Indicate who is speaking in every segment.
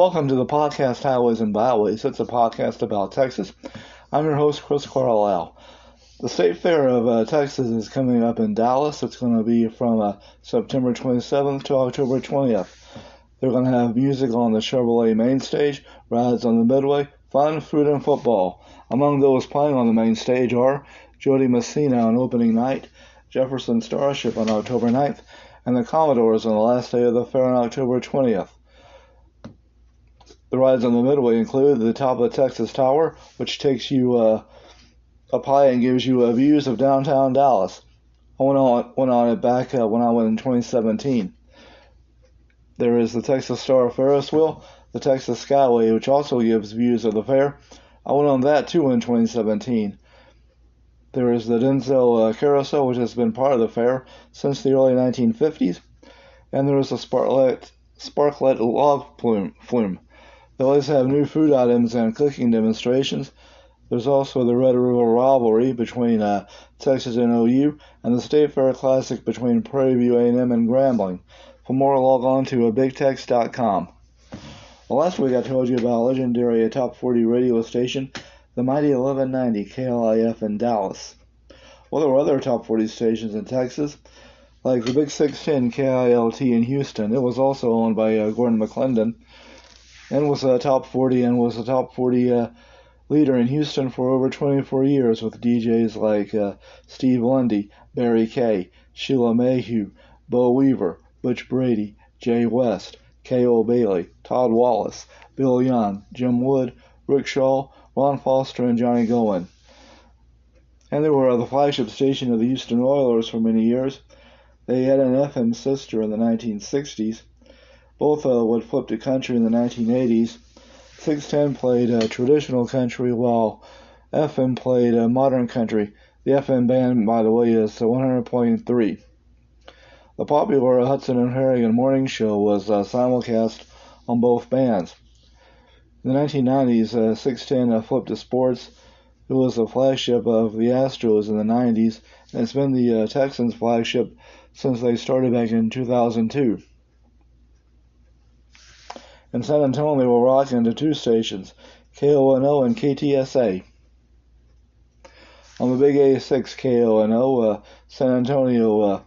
Speaker 1: welcome to the podcast Highways and Byways. It's a podcast about Texas. I'm your host, Chris Carlisle. The State Fair of Texas is coming up in Dallas. It's going to be from September 27th to October 20th. They're going to have music on the Chevrolet main stage, rides on the Midway, fun, food, and football. Among those playing on the main stage are Jody Messina on opening night, Jefferson Starship on October 9th, and the Commodores on the last day of the fair on October 20th. The rides on the Midway include the top of Texas Tower, which takes you up high and gives you views of downtown Dallas. I went on it back when I went in 2017. There is the Texas Star Ferris wheel, the Texas Skyway, which also gives views of the fair. I went on that too in 2017. There is the Denzel Carousel, which has been part of the fair since the early 1950s. And there is the Sparklet Log Flume. They always have new food items and cooking demonstrations. There's also the Red River Rivalry between Texas and OU, and the State Fair Classic between Prairie View A&M and Grambling. For more, log on to BigTex.com. Well, last week I told you about a legendary top 40 radio station, the mighty 1190 KLIF in Dallas. Well, there were other top 40 stations in Texas, like the Big 610 KILT in Houston. It was also owned by Gordon McClendon, and was a top 40 leader in Houston for over 24 years with DJs like Steve Lundy, Barry Kay, Sheila Mayhew, Bo Weaver, Butch Brady, Jay West, K.O. Bailey, Todd Wallace, Bill Young, Jim Wood, Rick Shaw, Ron Foster, and Johnny Gowen. And they were the flagship station of the Houston Oilers for many years. They had an FM sister in the 1960s. Both would flip to country in the 1980s. 610 played traditional country, while FM played modern country. The FM band, by the way, is 100.3. The popular Hudson and Harrigan morning show was simulcast on both bands. In the 1990s, 610 flipped to sports. It was the flagship of the Astros in the 90s, and it's been the Texans' flagship since they started back in 2002. In San Antonio, they were rocking to two stations, KONO and KTSA. On the Big A6 KONO, San Antonio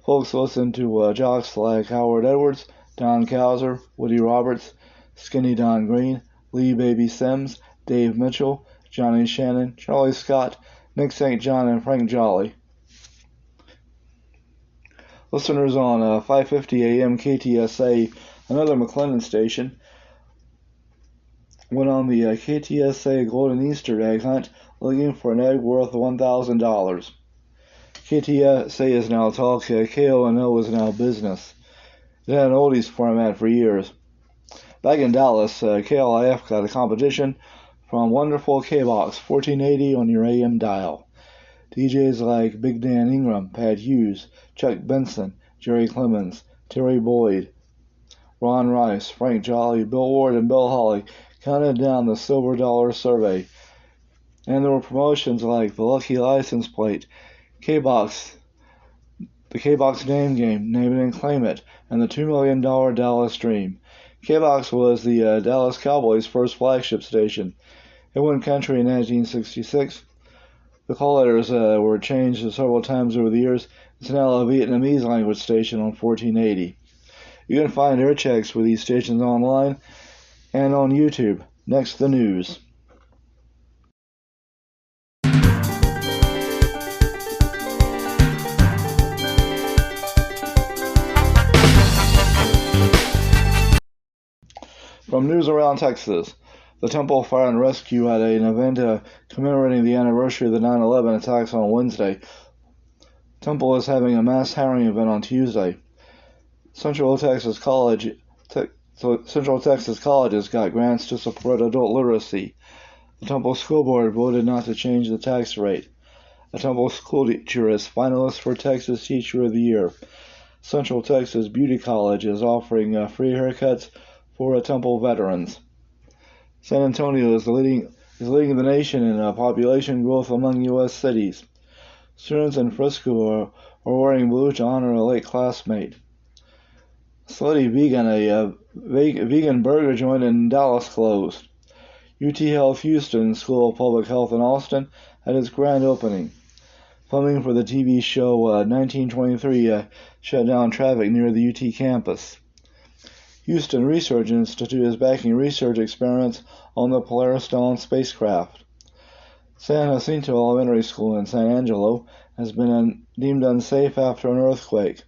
Speaker 1: folks listen to jocks like Howard Edwards, Don Cowser, Woody Roberts, Skinny Don Green, Lee Baby Sims, Dave Mitchell, Johnny Shannon, Charlie Scott, Nick St. John, and Frank Jolly. Listeners on 550 AM KTSA, another McClendon station, went on the KTSA Golden Easter egg hunt looking for an egg worth $1,000. KTSA is now talk, KONO is now business. It had an oldies format for years. Back in Dallas, KLIF got a competition from wonderful KBox 1480 on your AM dial. DJs like Big Dan Ingram, Pat Hughes, Chuck Benson, Jerry Clemens, Terry Boyd, Ron Rice, Frank Jolly, Bill Ward, and Bill Holly counted down the silver dollar survey. And there were promotions like the Lucky License Plate, KBox, the KBox Name Game, Name It and Claim It, and the $2 million Dallas Dream. KBox was the Dallas Cowboys' first flagship station. It went country in 1966. The call letters were changed several times over the years. It's now a Vietnamese language station on 1480. You can find air checks for these stations online and on YouTube. Next, the news. From news around Texas, the Temple Fire and Rescue had an event commemorating the anniversary of the 9/11 attacks on Wednesday. Temple is having a mass hiring event on Tuesday. Central Texas Colleges got grants to support adult literacy. The Temple School Board voted not to change the tax rate. A Temple school teacher is finalist for Texas Teacher of the Year. Central Texas Beauty College is offering free haircuts for Temple veterans. San Antonio is leading the nation in population growth among U.S. cities. Students in Frisco are wearing blue to honor a late classmate. Slutty Vegan, a vegan burger joint in Dallas, closed. UT Health Houston School of Public Health in Austin had its grand opening. Filming for the TV show 1923 shut down traffic near the UT campus. Houston Research Institute is backing research experiments on the Polaris Dawn spacecraft. San Jacinto Elementary School in San Angelo has been deemed unsafe after an earthquake.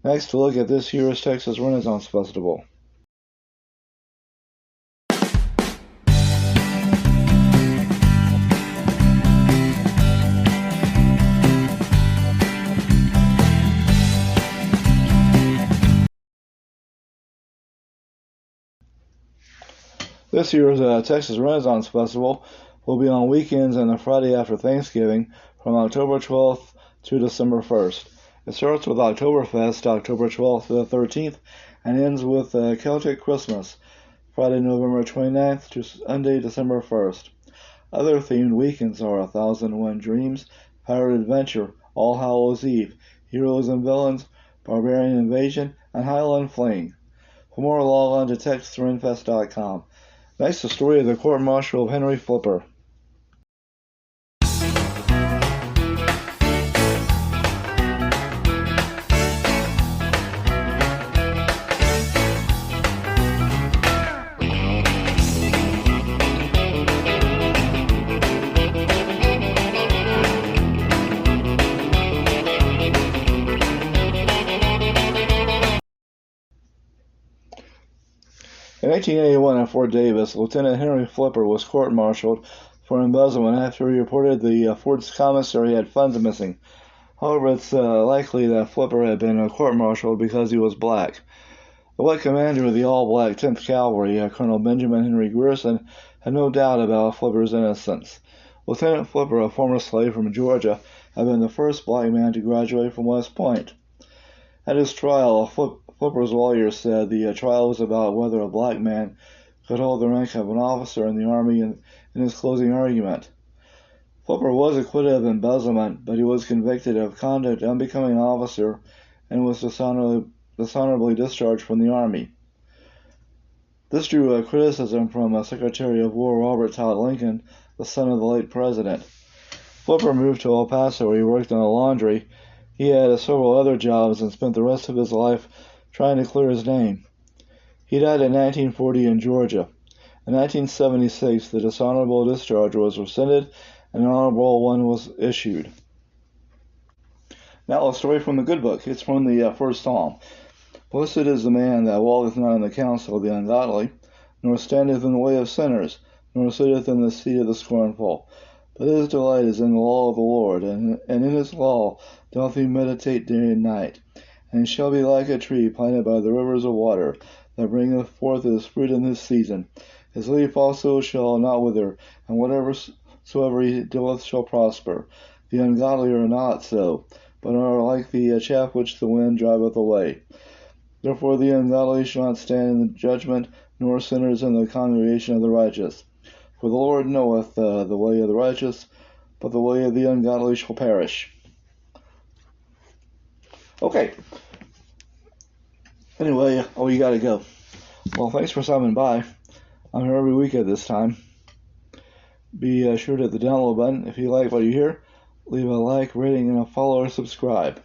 Speaker 1: Next, to look at this year's Texas Renaissance Festival. This year's Texas Renaissance Festival will be on weekends and the Friday after Thanksgiving from October 12th to December 1st. It starts with Oktoberfest, October 12th to the 13th, and ends with Celtic Christmas, Friday, November 29th to Sunday, December 1st. Other themed weekends are 1001 Dreams, Pirate Adventure, All Hallows Eve, Heroes and Villains, Barbarian Invasion, and Highland Fling. For more, log on to TexasRenFest.com. Next, the story of the court-martial of Henry Flipper. In 1881 at Fort Davis, Lieutenant Henry Flipper was court-martialed for embezzlement after he reported the Fort's commissary had funds missing. However, it's likely that Flipper had been court-martialed because he was black. The white commander of the all-black 10th Cavalry, Colonel Benjamin Henry Grierson, had no doubt about Flipper's innocence. Lieutenant Flipper, a former slave from Georgia, had been the first black man to graduate from West Point. At his trial, Flipper's lawyer said the trial was about whether a black man could hold the rank of an officer in the Army in his closing argument. Flipper was acquitted of embezzlement, but he was convicted of conduct unbecoming an officer and was dishonorably discharged from the Army. This drew criticism from Secretary of War Robert Todd Lincoln, the son of the late president. Flipper moved to El Paso, where he worked in a laundry. He had several other jobs and spent the rest of his life trying to clear his name. He died in 1940 in Georgia. In 1976, the dishonorable discharge was rescinded and an honorable one was issued. Now a story from the good book. It's from the first Psalm. Blessed is the man that walketh not in the counsel of the ungodly, nor standeth in the way of sinners, nor sitteth in the seat of the scornful. But his delight is in the law of the Lord, and in his law doth he meditate day and night. And he shall be like a tree planted by the rivers of water, that bringeth forth his fruit in his season. His leaf also shall not wither, and whatever soever he doeth shall prosper. The ungodly are not so, but are like the chaff which the wind driveth away. Therefore the ungodly shall not stand in the judgment, nor sinners in the congregation of the righteous. For the Lord knoweth the way of the righteous, but the way of the ungodly shall perish. Okay. Anyway, you gotta go. Well, thanks for stopping by. I'm here every week at this time. Be sure to hit the download button. If you like what you hear, leave a like, rating, and a follow or subscribe.